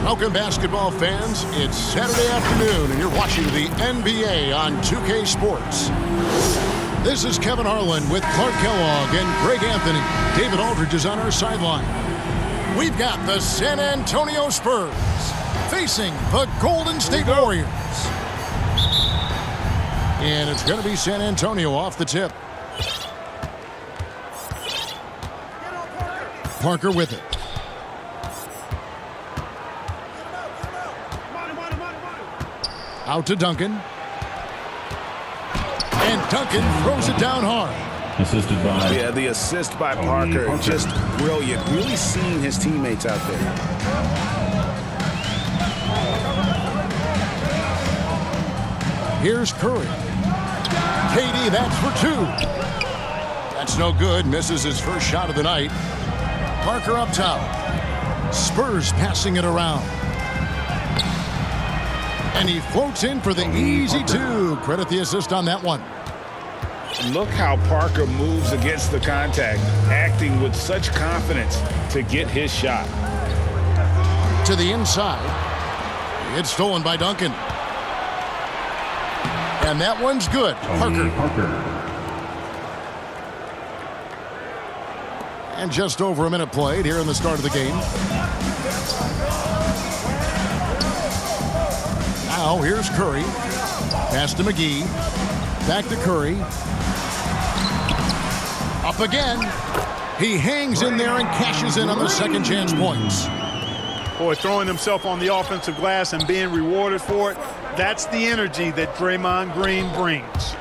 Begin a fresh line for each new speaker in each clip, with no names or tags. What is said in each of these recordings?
Welcome, basketball fans. It's Saturday afternoon, and you're watching the NBA on 2K Sports. This is Kevin Harlan with Clark Kellogg and Greg Anthony. David Aldridge is on our sideline. We've got the San Antonio Spurs facing the Golden State Warriors. And it's going to be San Antonio off the tip. Parker with it. Out to Duncan. And Duncan throws it down hard.
Assisted by...
Yeah, the assist by Parker. Just brilliant. Really seeing his teammates out there.
Here's Curry. KD, that's for two. That's no good. Misses his first shot of the night. Parker up top. Spurs passing it around. And he floats in for the easy two. Credit the assist on that one.
Look how Parker moves against the contact, acting with such confidence to get his shot.
To the inside. It's stolen by Duncan. And that one's good. Parker. And just over a minute played here in the start of the game. Now here's Curry. Pass to McGee. Back to Curry. Up again. He hangs in there and cashes in on the second chance points.
Boy, throwing himself on the offensive glass and being rewarded for it, that's the energy that Draymond Green brings.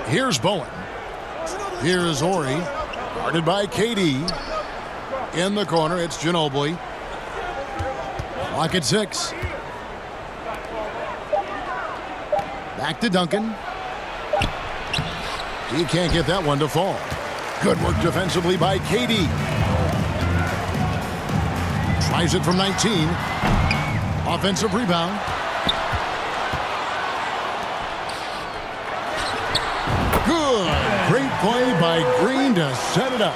Here's Bowen. Here's Ori. Guarded by KD. In the corner, it's Ginobili. Clock at 6. Back to Duncan. He can't get that one to fall. Good work defensively by KD. Tries it from 19. Offensive rebound. Good. Great play by Green to set it up.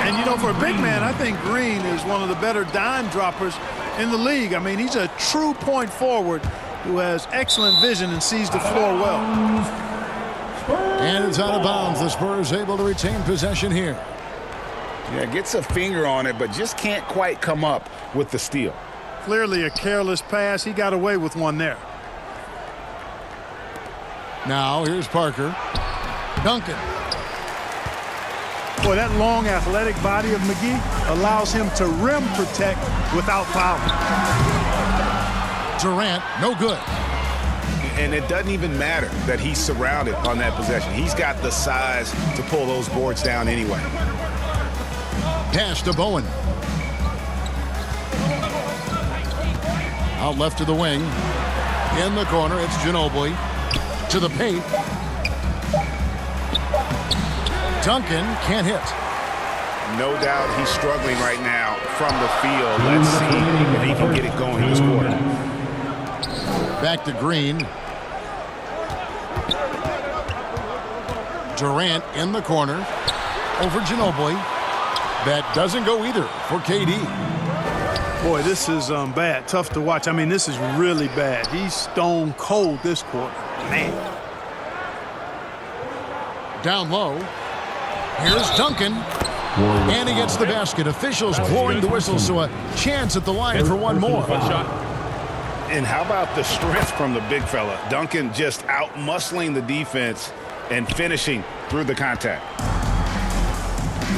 And, you know, for a big man, I think Green is one of the better dime droppers in the league. I mean, he's a true point forward who has excellent vision and sees the floor well.
And it's out of bounds. The Spurs able to retain possession here.
Yeah, gets a finger on it, but just can't quite come up with the steal.
Clearly a careless pass. He got away with one there.
Now here's Parker. Duncan.
Boy, that long athletic body of McGee allows him to rim protect without fouling.
Durant, no good.
And it doesn't even matter that he's surrounded on that possession. He's got the size to pull those boards down anyway.
Pass to Bowen. Out left to the wing. In the corner, it's Ginobili. To the paint. Duncan can't hit.
No doubt he's struggling right now from the field. Let's see if he can get it going this quarter.
Back to Green. Durant in the corner. Over Ginobili. That doesn't go either for KD.
Boy, this is bad. Tough to watch. I mean, this is really bad. He's stone cold this quarter. Man.
Down low. Here's Duncan. And he gets the basket. Officials blowing the whistle, so a chance at the line for one more.
And how about the strength from the big fella? Duncan just out-muscling the defense and finishing through the contact.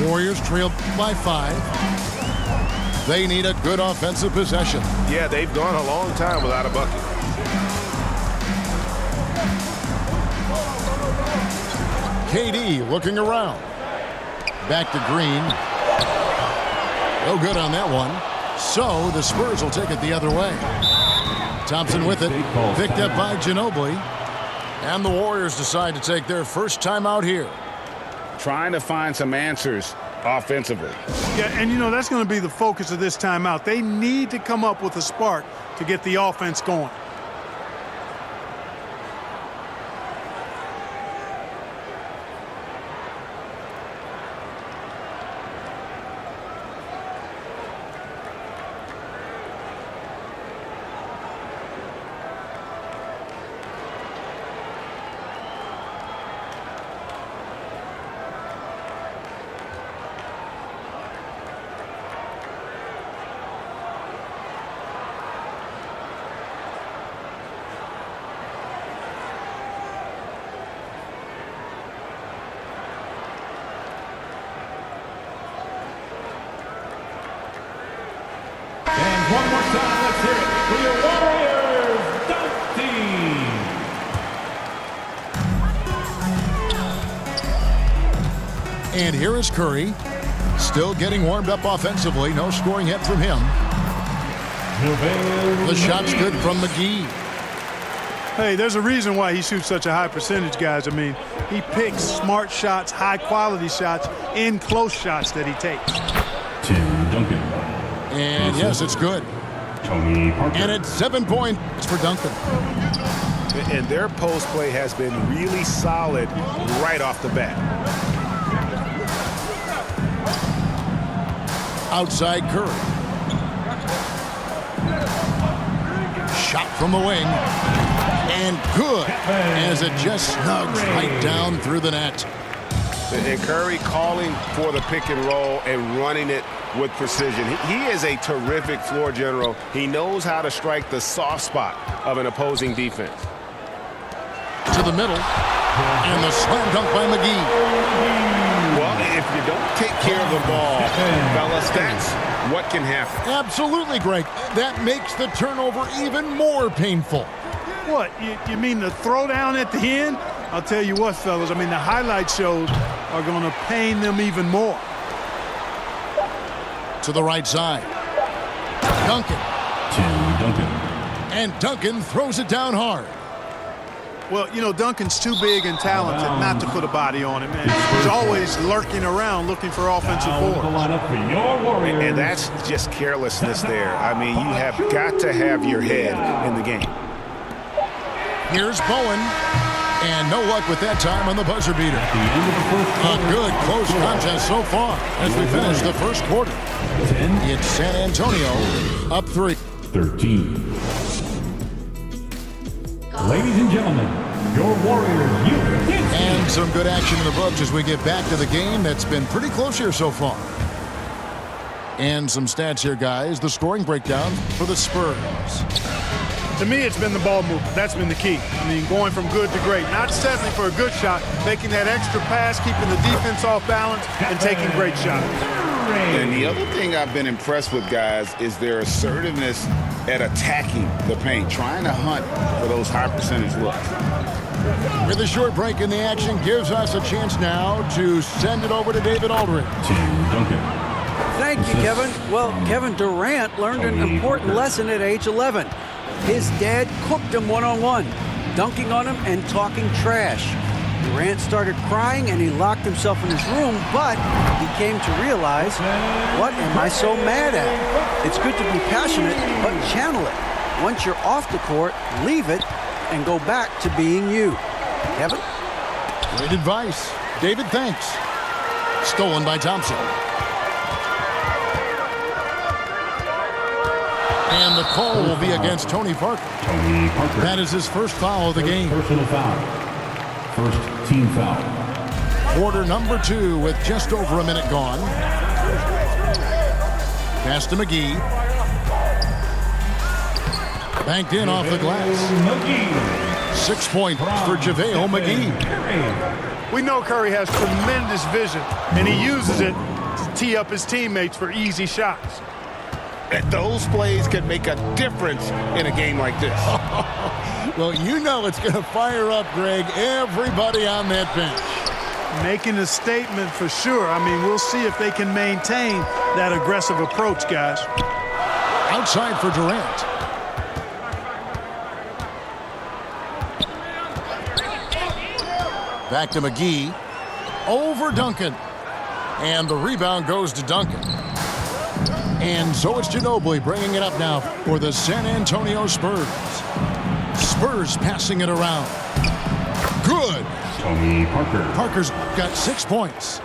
Warriors trail by 5. They need a good offensive possession.
Yeah, they've gone a long time without a bucket.
KD looking around. Back to Green. No good on that one. So the Spurs will take it the other way. Thompson with it. Picked up by Ginobili. And the Warriors decide to take their first time out here.
Trying to find some answers offensively.
Yeah, and you know, that's going to be the focus of this timeout. They need to come up with a spark to get the offense going.
And here is Curry. Still getting warmed up offensively. No scoring hit from him. The shot's good from McGee.
Hey, there's a reason why he shoots such a high percentage, guys. I mean, he picks smart shots, high-quality shots, in close shots that he takes.
To Duncan.
And yes, it's good.
Tony Parker.
And it's 7 points for Duncan.
And their post play has been really solid right off the bat.
Outside Curry. Shot from the wing. And good, as it just snugs right down through the net.
And Curry calling for the pick and roll and running it with precision. He is a terrific floor general. He knows how to strike the soft spot of an opposing defense.
To the middle, and the slam dunk by McGee.
Well, if you don't take care of the ball, fellas, that's what can happen.
Absolutely, Greg. That makes the turnover even more painful.
What, you mean the throwdown at the end? I'll tell you what, fellas, I mean, the highlight shows are going to pain them even more.
To the right side. Duncan.
To Duncan.
And Duncan throws it down hard.
Well, you know, Duncan's too big and talented not to put a body on him, man. He's always lurking around looking for offensive boards.
And that's just carelessness there. I mean, you have got to have your head in the game.
Here's Bowen. And no luck with that time on the buzzer beater. A good close contest so far as we finish the first quarter. It's San Antonio up 3-13.
Ladies and gentlemen, your Warriors,
and some good action in the books as we get back to the game that's been pretty close here so far. And some stats here, guys. The scoring breakdown for the Spurs.
To me, it's been the ball movement. That's been the key. I mean, going from good to great. Not settling for a good shot, making that extra pass, keeping the defense off balance, and taking great shots.
And the other thing I've been impressed with, guys, is their assertiveness at attacking the paint, trying to hunt for those high percentage looks.
With a short break in the action, gives us a chance now to send it over to David Aldridge.
To Duncan.
Thank you, Kevin. Well, Kevin Durant learned an important lesson at age 11. His dad cooked him one-on-one, dunking on him and talking trash. Durant started crying and he locked himself in his room, but he came to realize, what am I so mad at? It's good to be passionate, but channel it. Once you're off the court, leave it and go back to being you. Kevin?
Great advice. David, thanks. Stolen by Thompson. And the call will be against Tony Parker.
Tony Parker.
That is his first foul of the game.
Personal foul. First team foul.
Quarter number 2 with just over a minute gone. Pass to McGee. Banked in off the glass. 6 points for JaVale McGee.
We know Curry has tremendous vision, and he uses it to tee up his teammates for easy shots.
That those plays can make a difference in a game like this.
Well, you know it's going to fire up, Greg, everybody on that bench.
Making a statement for sure. I mean, we'll see if they can maintain that aggressive approach, guys.
Outside for Durant. Back to McGee. Over Duncan. And the rebound goes to Duncan. And so it's Ginobili bringing it up now for the San Antonio Spurs. Spurs passing it around. Good.
Tony Parker.
Parker's got 6 points.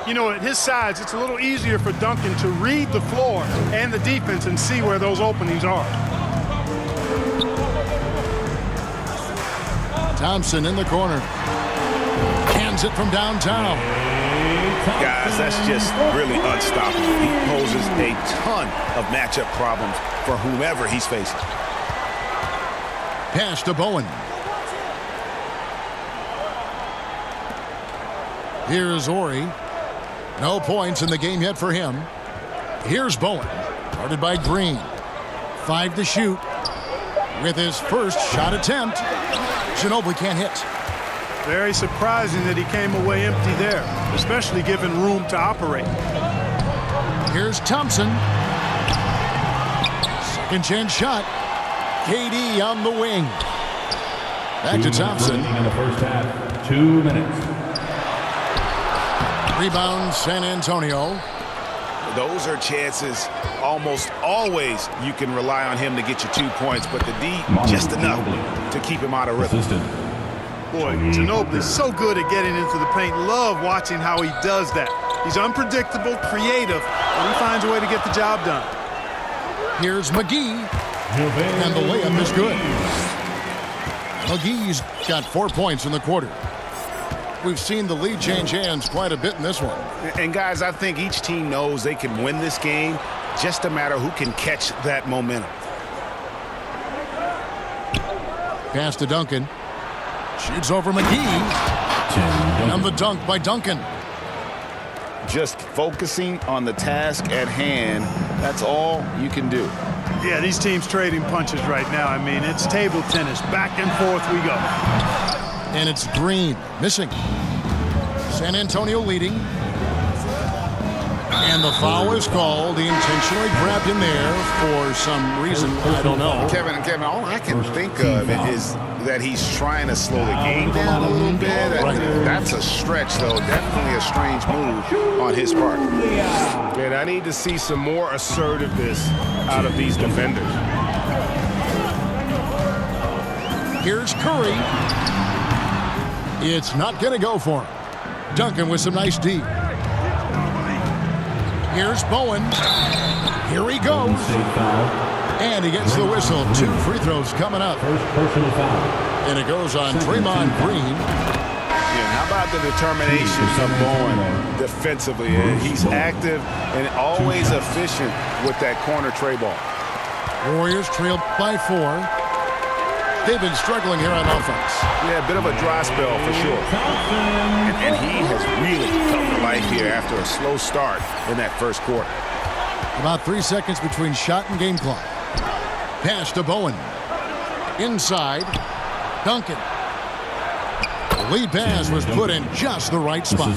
You know, at his size, it's a little easier for Duncan to read the floor and the defense and see where those openings are.
Thompson in the corner. Cans it from downtown.
Guys, that's just really unstoppable. He poses a ton of matchup problems for whomever he's facing.
Pass to Bowen. Here's Ori. No points in the game yet for him. Here's Bowen. Guarded by Green. 5 to shoot. With his first shot attempt. Ginobili can't hit.
Very surprising that he came away empty there, especially given room to operate.
Here's Thompson. Second chance shot. KD on the wing. Back to Thompson.
In the first half, 2 minutes.
Rebound San Antonio.
Those are chances almost always you can rely on him to get you 2 points, but the D just enough to keep him out of rhythm.
Boy, Ginobili's so good at getting into the paint. Love watching how he does that. He's unpredictable, creative, and he finds a way to get the job done.
Here's McGee, and the layup is good. McGee's got 4 points in the quarter. We've seen the lead change hands quite a bit in this one.
And guys, I think each team knows they can win this game, just a matter who can catch that momentum.
Pass to Duncan. Shoots over McGee. And the dunk by Duncan.
Just focusing on the task at hand, that's all you can do.
Yeah, these teams trading punches right now. I mean, it's table tennis. Back and forth we go.
And it's Green missing. San Antonio leading. And the foul is called. He intentionally grabbed him there for some reason. I don't know.
Kevin, all I can think of is that he's trying to slow the game down a little bit. That's a stretch, though. Definitely a strange move on his part. Man, I need to see some more assertiveness out of these defenders.
Here's Curry. It's not going to go for him. Duncan with some nice D. Here's Bowen. Here he goes. And he gets the whistle. 2 free throws coming up.
First personal foul.
And it goes on Draymond Green.
Yeah, how about the determination of Bowen defensively? He's active and always efficient with that corner tray ball.
Warriors trailed by 4. They've been struggling here on offense.
Yeah, a bit of a dry spell for sure. And he has really come to life here after a slow start in that first quarter.
About 3 seconds between shot and game clock. Pass to Bowen. Inside. Duncan. The lead pass was put in just the right spot.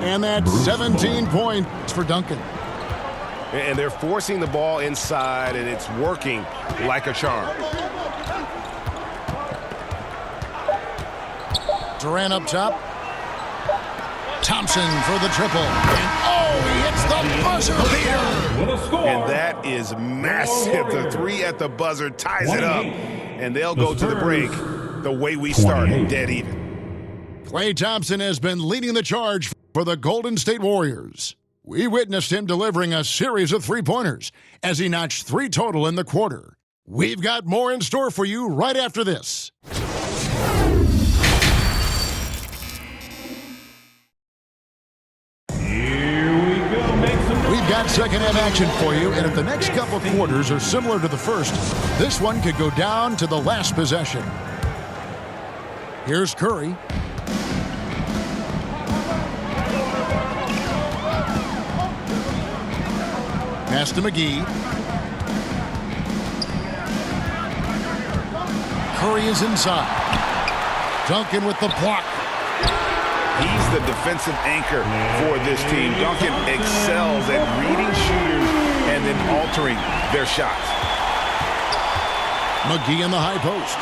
And that's 17 points for Duncan.
And they're forcing the ball inside, and it's working like a charm.
Durant up top. Thompson for the triple. And he hits the buzzer beater.
And that is massive. The 3 at the buzzer ties it up. And they'll go to the break the way we started, dead even.
Klay Thompson has been leading the charge for the Golden State Warriors. We witnessed him delivering a series of 3-pointers as he notched 3 total in the quarter. We've got more in store for you right after this. We've got second-half action for you, and if the next couple quarters are similar to the first, this one could go down to the last possession. Here's Curry. Pass to McGee. Curry is inside. Duncan with the block.
He's the defensive anchor for this team. Duncan excels at reading shooters and then altering their shots.
McGee in the high post.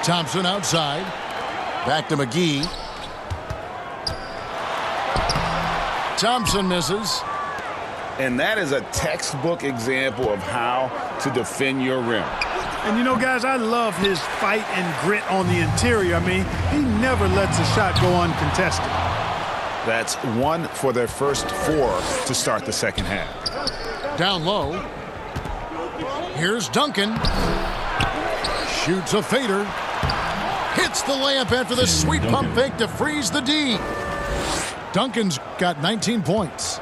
Thompson outside. Back to McGee. Thompson misses.
And that is a textbook example of how to defend your rim.
And, you know, guys, I love his fight and grit on the interior. I mean, he never lets a shot go uncontested.
That's 1 for their first 4 to start the second half.
Down low. Here's Duncan. Shoots a fader. Hits the layup after the sweet pump fake to freeze the D. Duncan's got 19 points.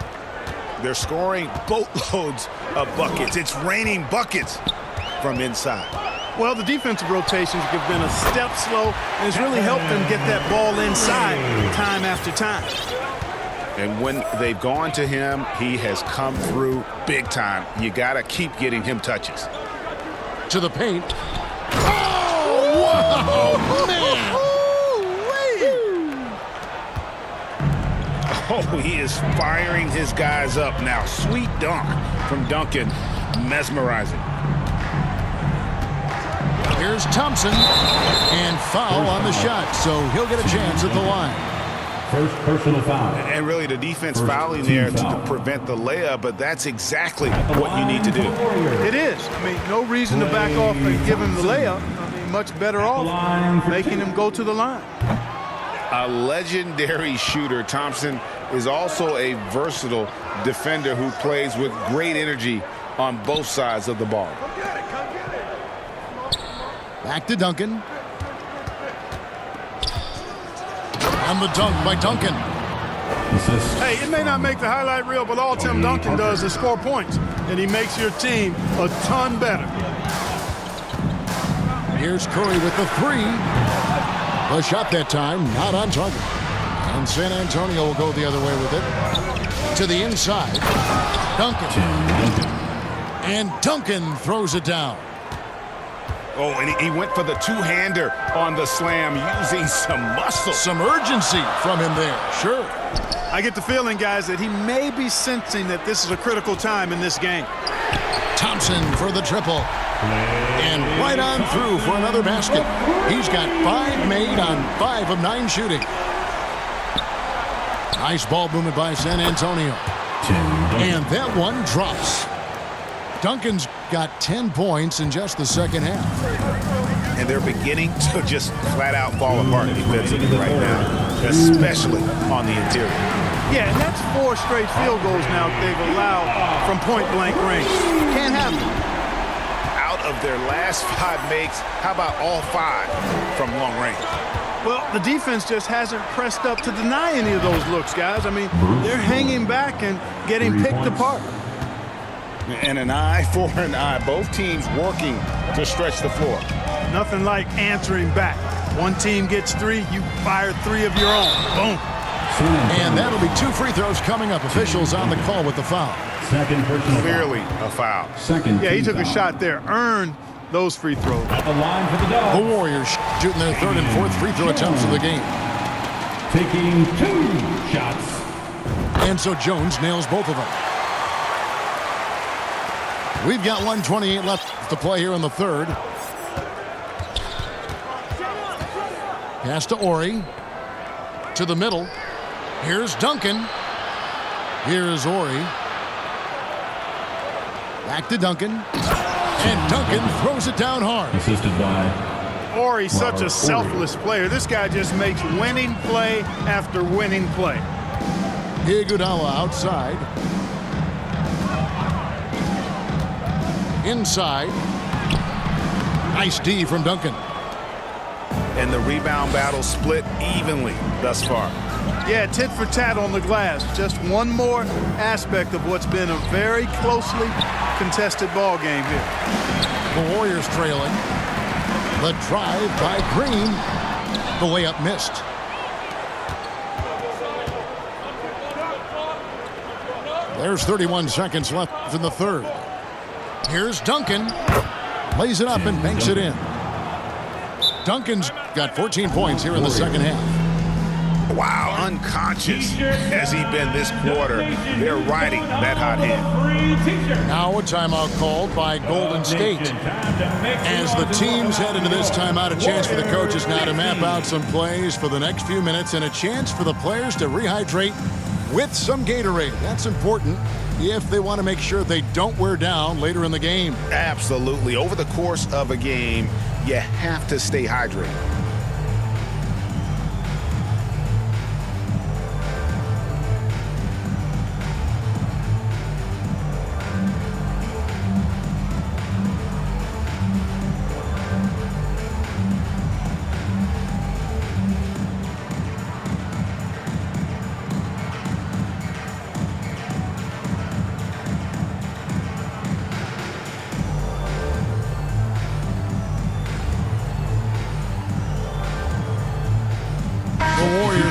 They're scoring boatloads of buckets. It's raining buckets from inside.
Well, the defensive rotations have been a step slow, and it's really helped them get that ball inside time after time.
And when they've gone to him, he has come through big time. You got to keep getting him touches.
To the paint. Oh, man.
Oh, he is firing his guys up now. Sweet dunk from Duncan. Mesmerizing.
Here's Thompson. And foul on the shot, so he'll get a chance at the line.
First personal foul.
And really the defense
First
fouling
team
there
foul.
to prevent the layup, but that's exactly what you need to do.
It is. I mean, no reason to back off and give him the layup. I mean, much better off making him go to the line.
A legendary shooter, Thompson is also a versatile defender who plays with great energy on both sides of the ball.
Back to Duncan. And the dunk by Duncan.
Assist.
Hey, it may not make the highlight reel, but all Tim Duncan does is score points, and he makes your team a ton better.
Here's Curry with the three. The shot that time, not on target. And San Antonio will go the other way with it. To the inside. Duncan. And Duncan throws it down.
Oh, and he went for the two-hander on the slam using some muscle.
Some urgency from him there, sure.
I get the feeling, guys, that he may be sensing that this is a critical time in this game.
Thompson for the triple. And right on through for another basket. He's got 5 made on 5 of 9 shooting. Nice ball movement by San Antonio. And that one drops. Duncan's got 10 points in just the second half.
And they're beginning to just flat-out fall apart defensively right now, especially on the interior.
Yeah, and that's 4 straight field goals now they've allowed from point-blank range. Can't have it.
Out of their last 5 makes, how about all 5 from long range?
Well, the defense just hasn't pressed up to deny any of those looks, guys. I mean, they're hanging back and getting picked apart.
And an eye for an eye. Both teams working to stretch the floor.
Nothing like answering back. One team gets 3, you fire 3 of your own. Boom.
And that'll be 2 free throws coming up. Officials on the call with the foul.
Second personal
Clearly a foul.
Second.
Yeah, he
team
took a
foul.
shot there. Earned those free throws.
At the line for the
The
Dogs.
Warriors shooting their 3rd and 4th free throw attempts of the game.
Taking 2 shots.
And so Jones nails both of them. We've got 1:28 left to play here in the 3rd. Pass to Ori. To the middle. Here's Duncan. Here's Ori. Back to Duncan. And Duncan throws it down hard.
Assisted by
Ori's such a selfless player. This guy just makes winning play after winning play.
Iguodala outside. Inside. Nice D from Duncan.
And the rebound battle split evenly thus far.
Yeah, tit for tat on the glass. Just one more aspect of what's been a very closely contested ball game here.
The Warriors trailing. The drive by Green. The layup missed. There's 31 seconds left in the 3rd. Here's Duncan. Lays it up and banks it in. Duncan's got 14 points here in the second half.
Wow, unconscious has he been this quarter. They're riding that hot hand.
Now a timeout called by Golden State. As the teams head into this timeout, a chance for the coaches now to map out some plays for the next few minutes and a chance for the players to rehydrate with some Gatorade. That's important if they want to make sure they don't wear down later in the game.
Absolutely. Over the course of a game, you have to stay hydrated.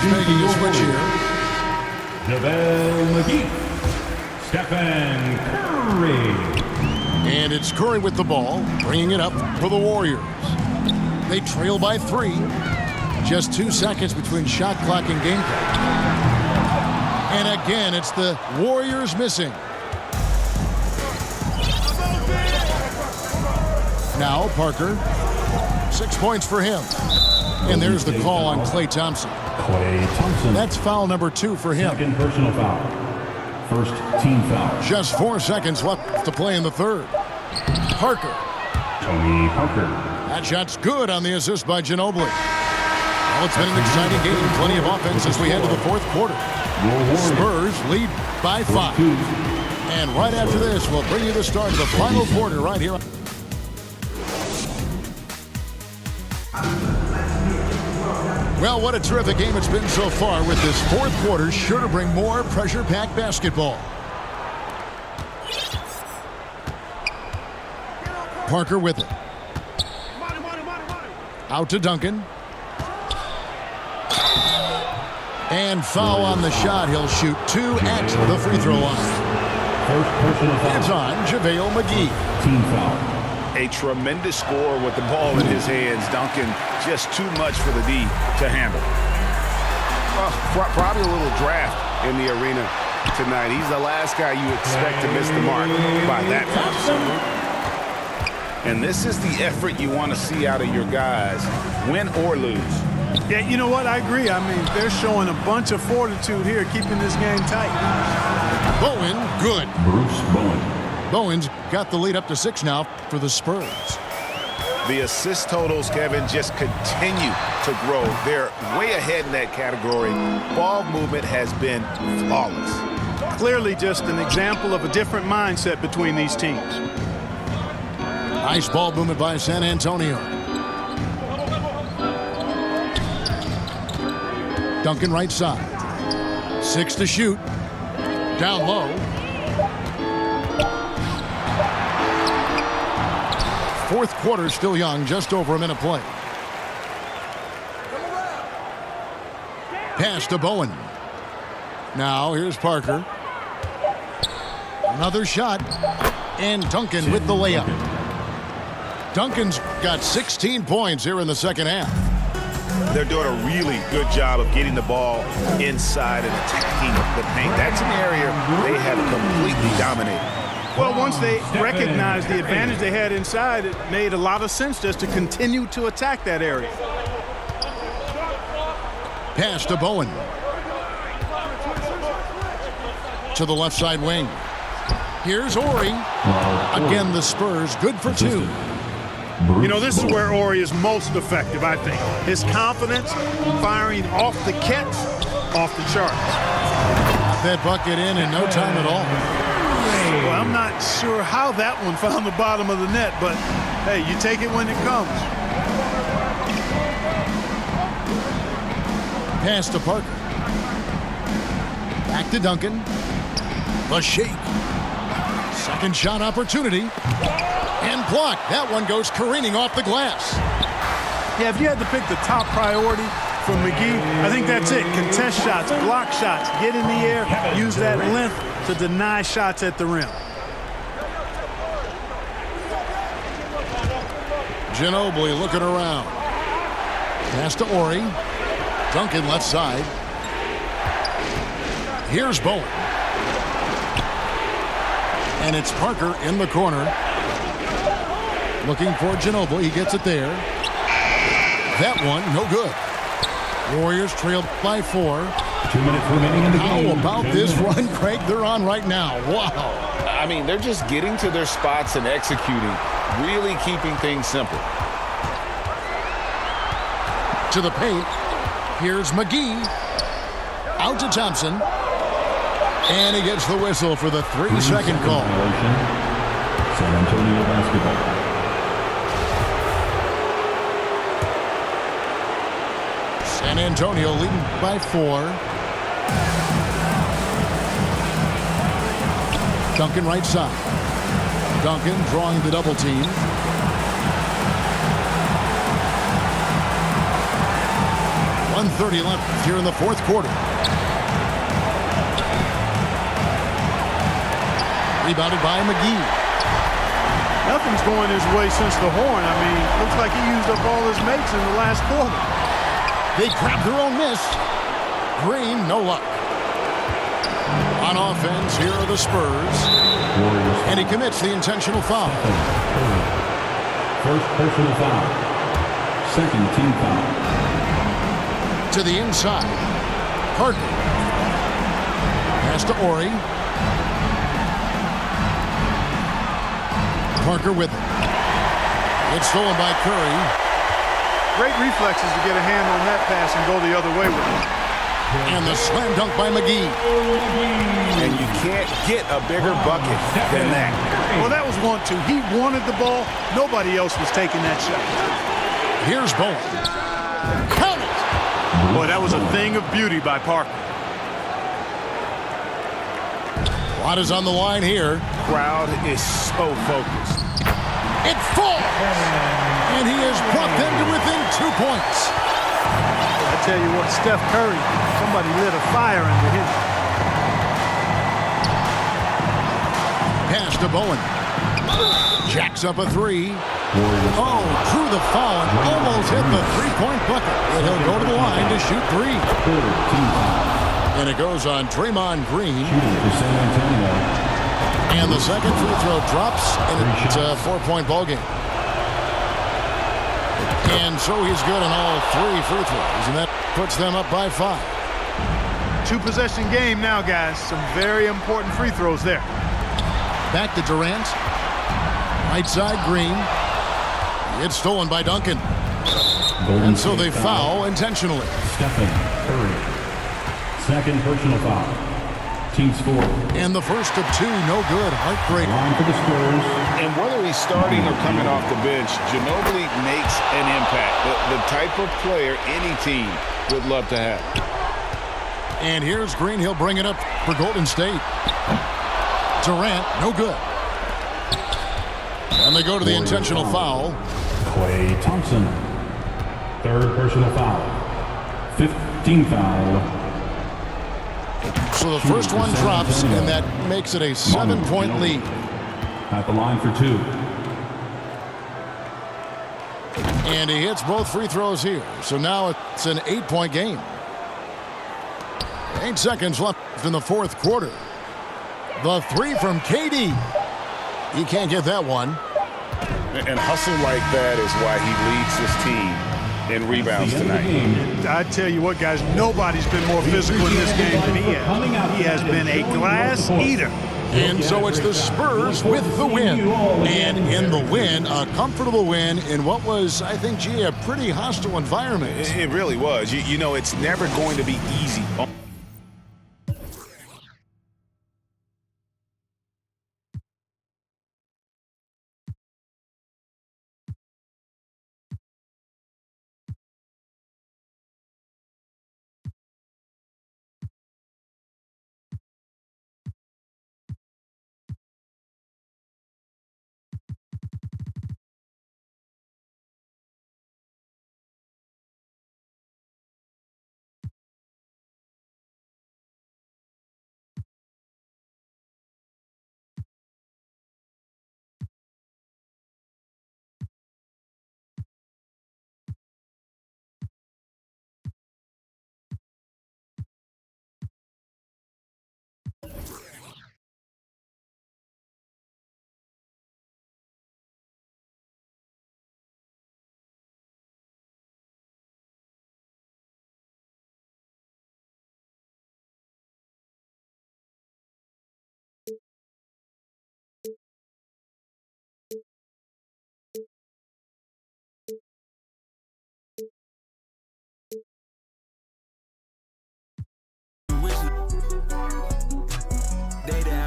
Making a switch here.
JaVale McGee. Stephen Curry.
And it's Curry with the ball, bringing it up for the Warriors. They trail by 3. Just 2 seconds between shot clock and game clock. And again, it's the Warriors missing. Now Parker. 6 points for him. And there's the call on Klay Thompson.
Klay Thompson.
That's foul number 2 for him.
Second personal foul. First team foul.
Just 4 seconds left to play in the third. Parker.
Tony Parker.
That shot's good on the assist by Ginobili. Well, it's been an exciting game. Plenty of offense as we head to the fourth quarter. Spurs lead by 5. And right after this, we'll bring you the start of the final quarter right here. Well, what a terrific game it's been so far, with this fourth quarter sure to bring more pressure-packed basketball. Parker with it. Out to Duncan. And foul on the shot. He'll shoot 2 at the free throw line.
First personal foul.
It's on JaVale McGee.
Team foul.
A tremendous score with the ball in his hands. Duncan, just too much for the D to handle. Probably a little draft in the arena tonight. He's the last guy you expect to miss the mark by that much. And this is the effort you want to see out of your guys, win or lose.
Yeah, you know what? I agree. I mean, they're showing a bunch of fortitude here, keeping this game tight.
Bowen, good.
Bruce Bowen.
Bowen's got the lead up to 6 now for the Spurs.
The assist totals, Kevin, just continue to grow. They're way ahead in that category. Ball movement has been flawless.
Clearly just an example of a different mindset between these teams.
Nice ball movement by San Antonio. Duncan right side. 6 to shoot. Down low. Fourth quarter still young, just over a minute play. Pass to Bowen. Now here's Parker. Another shot. And Duncan with the layup. Duncan's got 16 points here in the second half.
They're doing a really good job of getting the ball inside and attacking the paint. That's an area they have completely dominated.
Well, once they recognized the advantage they had inside, it made a lot of sense just to continue to attack that area.
Pass to Bowen. To the left side wing. Here's Ori. Again, the Spurs good for 2.
You know, this is where Ori is most effective, I think. His confidence, firing off the catch, off the charts.
That bucket in no time at all.
Well, I'm not sure how that one found the bottom of the net, but hey, you take it when it comes.
Pass to Parker. Back to Duncan. The shake. Second shot opportunity. And blocked. That one goes careening off the glass.
Yeah, if you had to pick the top priority for McGee, I think that's it. Contest shots, block shots, get in the air, use that length to deny shots at the rim.
Ginobili looking around. Pass to Ori. Duncan left side. Here's Bowen. And it's Parker in the corner. Looking for Ginobili. He gets it there. That one, no good. Warriors trailed by 4.
2 minutes remaining in the game.
How about this run, Craig, they're on right now? Wow.
I mean, they're just getting to their spots and executing, really keeping things simple.
To the paint. Here's McGee. Out to Thompson. And he gets the whistle for the 3-second call.
San Antonio basketball.
San Antonio leading by 4. Duncan right side. Duncan drawing the double team. .130 left here in the fourth quarter. Rebounded by McGee.
Nothing's going his way since the horn. I mean, looks like he used up all his mates in the last quarter.
They grab their own miss. Green, no luck. On offense, here are the Spurs. And he commits the intentional foul.
First personal foul. Second team foul.
To the inside. Parker. Pass to Ori. Parker with it. It's stolen by Curry.
Great reflexes to get a hand on that pass and go the other way with it.
And the slam dunk by McGee.
And you can't get a bigger bucket than that.
Well, that was 1-2. He wanted the ball. Nobody else was taking that shot.
Here's Bowen. Count it.
Boy, that was a thing of beauty by Parker.
A lot is on the line here.
Crowd is so focused.
It falls. And he has brought them to within 2 points.
I tell you what, Steph Curry, somebody lit a fire under him.
Pass to Bowen. Jacks up a three. Oh, drew the foul and almost hit the three-point bucket. And he'll go to the line to shoot three. And it goes on Draymond Green. And the second free throw drops, and it's a 4-point ball game. And so he's good on all 3 free throws, and that puts them up by 5.
2-possession game now, guys. Some very important free throws there.
Back to Durant. Right side, Green. It's stolen by Duncan. And so they foul intentionally.
Stephen Curry. Second personal foul. Team score.
And the first of 2, no good. Heartbreaker.
Line for the Spurs.
And whether he's starting or coming off the bench, Ginobili makes an impact. The type of player any team would love to have.
And here's Green. He'll bring it up for Golden State. Durant, no good. And they go to the intentional foul.
Klay Thompson. Third personal foul. 15 foul.
So the first one drops, and that makes it a 7-point lead.
At the line for 2.
And he hits both free throws here. So now it's an 8-point game. 8 seconds left in the fourth quarter. The 3 from KD. He can't get that one.
And hustle like that is why he leads this team in rebounds tonight.
I tell you what, guys, nobody's been more physical in this game than he has. He has been a glass eater.
And so it's the Spurs with the win. And in the win, a comfortable win in what was, I think, a pretty hostile environment.
It really was. You know, it's never going to be easy.